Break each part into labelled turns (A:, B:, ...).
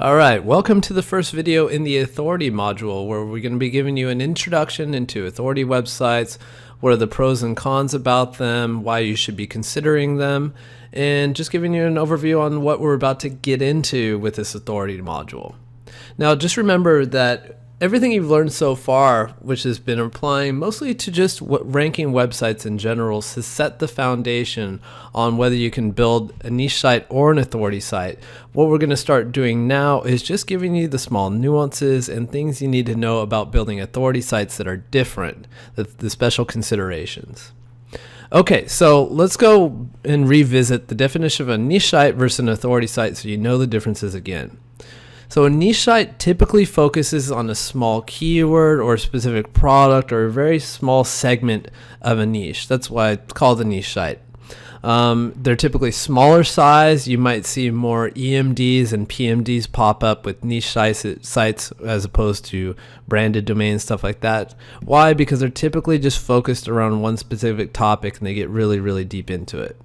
A: All right, welcome to the first video in the authority module, where we're going to be giving you an introduction into authority websites, what are the pros and cons about them, why you should be considering them, and just giving you an overview on what we're about to get into with this authority module. Now, just remember that everything you've learned so far, which has been applying mostly to just ranking websites in general, to set the foundation on whether you can build a niche site or an authority site. What we're going to start doing now is just giving you the small nuances and things you need to know about building authority sites that are different, the special considerations. Okay, so let's go and revisit the definition of a niche site versus an authority site so you know the differences again. So a niche site typically focuses on a small keyword or a specific product or a very small segment of a niche. That's why it's called a niche site. They're typically smaller size. You might see more EMDs and PMDs pop up with niche sites as opposed to branded domains, stuff like that. Why? Because they're typically just focused around one specific topic and they get really, really deep into it.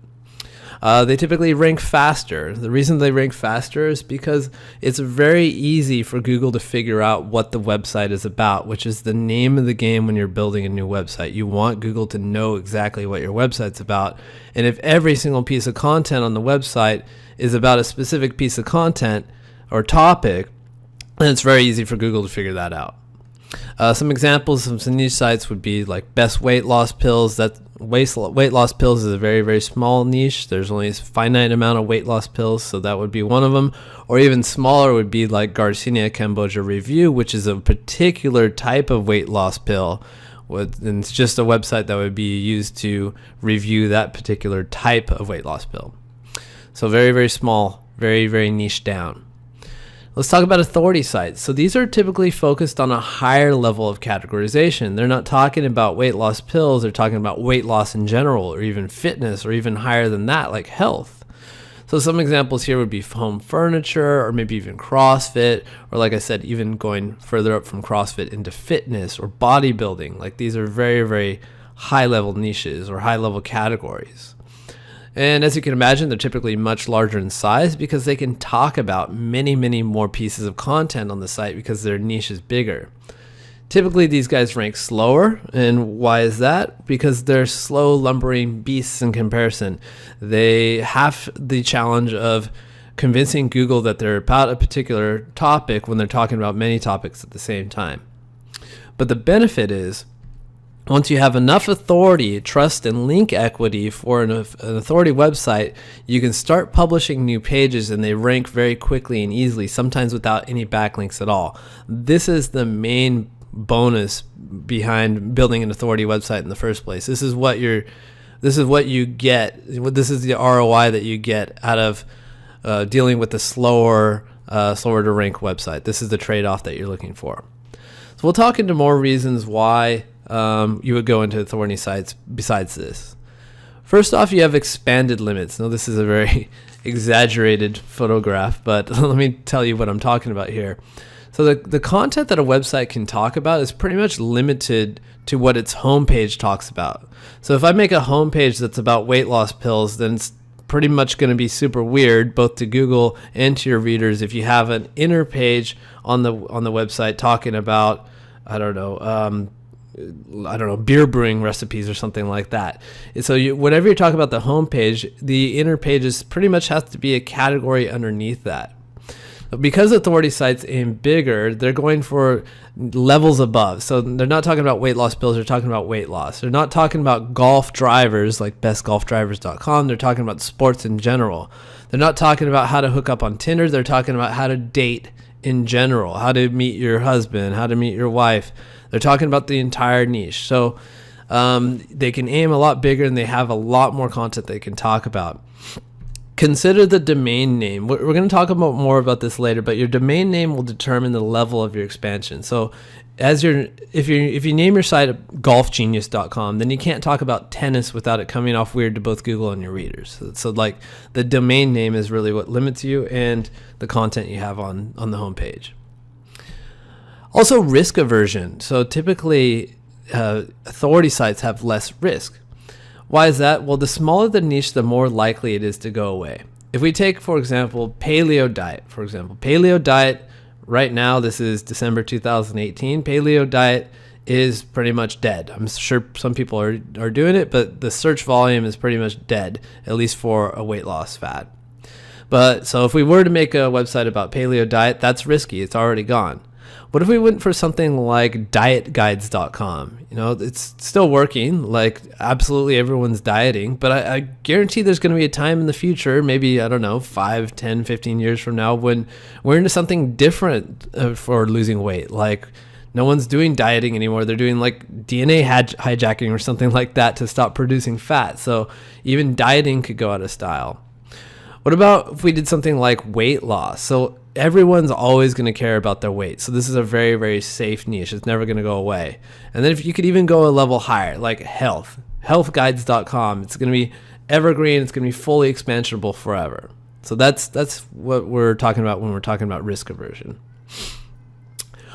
A: They typically rank faster. The reason they rank faster is because it's very easy for Google to figure out what the website is about, which is the name of the game when you're building a new website. You want Google to know exactly what your website's about. And if every single piece of content on the website is about a specific piece of content or topic, then it's very easy for Google to figure that out. Some examples of some niche sites would be like best weight loss pills. That weight loss pills is a very, very small niche. There's only a finite amount of weight loss pills, so that would be one of them. Or even smaller would be like Garcinia Cambogia Review, which is a particular type of weight loss pill. And it's just a website that would be used to review that particular type of weight loss pill. So very, very small, very, very niche down. Let's talk about authority sites. So these are typically focused on a higher level of categorization. They're not talking about weight loss pills. They're talking about weight loss in general, or even fitness, or even higher than that, like health. So some examples here would be home furniture, or maybe even CrossFit, or like I said, even going further up from CrossFit into fitness or bodybuilding. Like these are very, very high level niches or high level categories. And as you can imagine, they're typically much larger in size because they can talk about many, many more pieces of content on the site because their niche is bigger. Typically, these guys rank slower. And why is that? Because they're slow, lumbering beasts in comparison. They have the challenge of convincing Google that they're about a particular topic when they're talking about many topics at the same time. But the benefit is, once you have enough authority, trust, and link equity for an authority website, you can start publishing new pages and they rank very quickly and easily, sometimes without any backlinks at all. This is the main bonus behind building an authority website in the first place. This is what you get. This is the ROI that you get out of dealing with the slower to rank website. This is the trade-off that you're looking for. So we'll talk into more reasons why you would go into authority sites besides this. First off, you have expanded limits. Now, this is a very exaggerated photograph, but let me tell you what I'm talking about here. So the content that a website can talk about is pretty much limited to what its homepage talks about. So if I make a homepage that's about weight loss pills, then it's pretty much going to be super weird both to Google and to your readers if you have an inner page on the website talking about beer brewing recipes or something like that. And so whenever you're talking about the homepage, the inner pages pretty much has to be a category underneath that. But because authority sites aim bigger, they're going for levels above. So they're not talking about weight loss pills, they're talking about weight loss. They're not talking about golf drivers like bestgolfdrivers.com. They're talking about sports in general. They're not talking about how to hook up on Tinder. They're talking about how to date in general, how to meet your husband, how to meet your wife. They're talking about the entire niche. So they can aim a lot bigger and they have a lot more content they can talk about. Consider the domain name. We're going to talk about more about this later, but your domain name will determine the level of your expansion. So if you name your site golfgenius.com, then you can't talk about tennis without it coming off weird to both Google and your readers. So like the domain name is really what limits you and the content you have on the homepage. Also, risk aversion. So typically authority sites have less risk. Why is that? Well, the smaller the niche, the more likely it is to go away. if we take, for example, Paleo Diet, Paleo Diet right now, this is December 2018, Paleo Diet is pretty much dead. I'm sure some people are doing it, but the search volume is pretty much dead, at least for a weight loss fad. But so if we were to make a website about Paleo Diet, that's risky. It's already gone. What if we went for something like dietguides.com? It's still working. Like, absolutely everyone's dieting, but I guarantee there's going to be a time in the future, maybe, I don't know, 5, 10, 15 years from now, when we're into something different for losing weight. Like, no one's doing dieting anymore. They're doing like DNA hijacking or something like that to stop producing fat. So even dieting could go out of style. What about if we did something like weight loss? So everyone's always going to care about their weight. So this is a very, very safe niche. It's never going to go away. And then if you could even go a level higher, like healthguides.com, it's going to be evergreen. It's going to be fully expansionable forever. So that's what we're talking about when we're talking about risk aversion.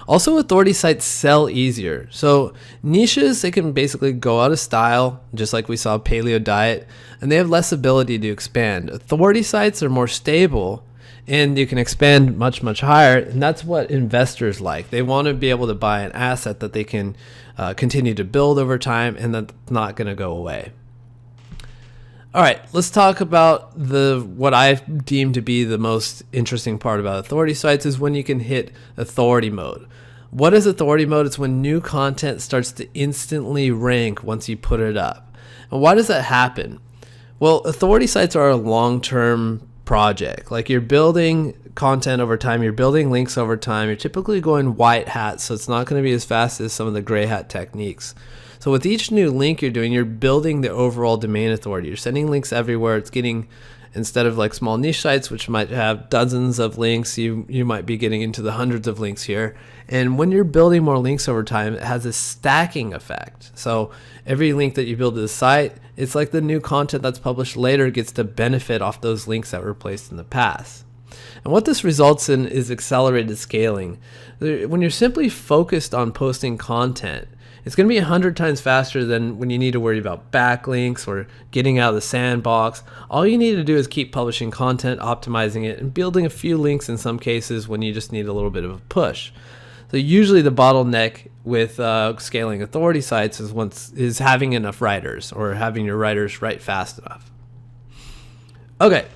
A: Also, authority sites sell easier. So niches, they can basically go out of style, just like we saw Paleo Diet, and they have less ability to expand. Authority sites are more stable, and you can expand much, much higher, and that's what investors like. They want to be able to buy an asset that they can continue to build over time, and that's not going to go away. All right, let's talk about what I deem to be the most interesting part about authority sites is when you can hit authority mode. What is authority mode? It's when new content starts to instantly rank once you put it up. And why does that happen? Well, authority sites are a long-term project. Like, you're building content over time, you're building links over time, you're typically going white hat, so it's not going to be as fast as some of the gray hat techniques. So with each new link you're doing, you're building the overall domain authority. You're sending links everywhere. It's getting, instead of like small niche sites, which might have dozens of links, you might be getting into the hundreds of links here. And when you're building more links over time, it has a stacking effect. So every link that you build to the site, it's like the new content that's published later gets to benefit off those links that were placed in the past. And what this results in is accelerated scaling. When you're simply focused on posting content, it's going to be 100 times faster than when you need to worry about backlinks or getting out of the sandbox. All you need to do is keep publishing content, optimizing it, and building a few links in some cases when you just need a little bit of a push. So usually the bottleneck with scaling authority sites is having enough writers or having your writers write fast enough. Okay,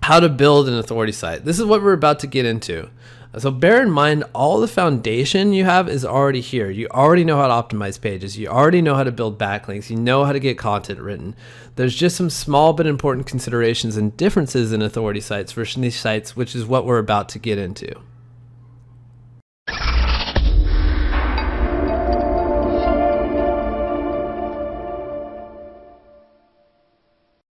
A: how to build an authority site. This is what we're about to get into. So bear in mind, all the foundation you have is already here. You already know how to optimize pages. You already know how to build backlinks. You know how to get content written. There's just some small but important considerations and differences in authority sites versus niche sites, which is what we're about to get into.